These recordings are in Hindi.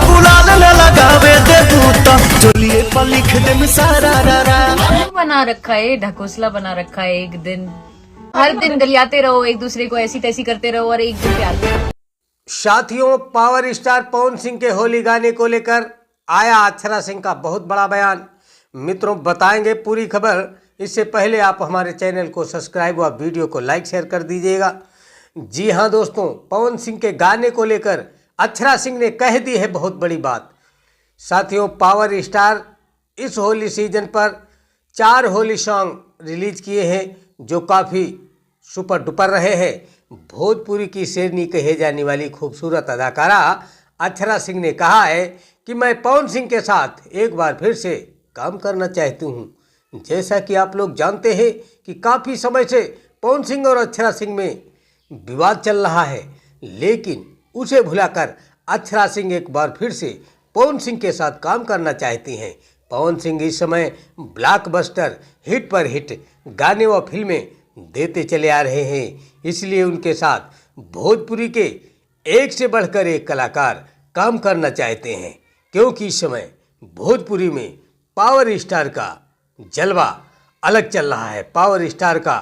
गुलाल न लगावे दे बूता चलिए पर लिख दे सारा रा बना रखा है, ढकोसला बना रखा है। एक दिन हर दिन गलियाते रहो, एक दूसरे को ऐसी तैसी करते रहो और एक दिन प्यार करो। साथियों, पावर स्टार पवन सिंह के होली गाने को लेकर आया अक्षरा सिंह का बहुत बड़ा बयान। मित्रों, बताएंगे पूरी खबर। इससे पहले आप हमारे चैनल को सब्सक्राइब व वीडियो को लाइक शेयर कर दीजिएगा। जी हां दोस्तों, पवन सिंह के गाने को लेकर अक्षरा सिंह ने कह दी है बहुत बड़ी बात। साथियों, पावर स्टार इस होली सीजन पर 4 होली सॉन्ग रिलीज किए हैं जो काफ़ी सुपर डुपर रहे हैं। भोजपुरी की शेरनी कहे जाने वाली खूबसूरत अदाकारा अक्षरा सिंह ने कहा है कि मैं पवन सिंह के साथ एक बार फिर से काम करना चाहती हूं। जैसा कि आप लोग जानते हैं कि काफ़ी समय से पवन सिंह और अक्षरा सिंह में विवाद चल रहा है, लेकिन उसे भुलाकर अक्षरा सिंह एक बार फिर से पवन सिंह के साथ काम करना चाहती हैं। पवन सिंह इस समय ब्लॉकबस्टर हिट पर हिट गाने व फिल्में देते चले आ रहे हैं, इसलिए उनके साथ भोजपुरी के एक से बढ़कर एक कलाकार काम करना चाहते हैं, क्योंकि इस समय भोजपुरी में पावर स्टार का जलवा अलग चल रहा है। पावर स्टार का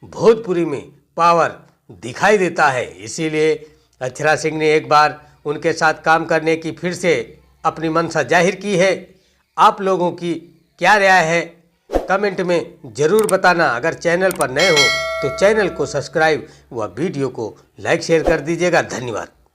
भोजपुरी में पावर दिखाई देता है, इसीलिए अक्षरा सिंह ने एक बार उनके साथ काम करने की फिर से अपनी मंशा जाहिर की है। आप लोगों की क्या राय है कमेंट में ज़रूर बताना। अगर चैनल पर नए हो तो चैनल को सब्सक्राइब व वीडियो को लाइक शेयर कर दीजिएगा। धन्यवाद।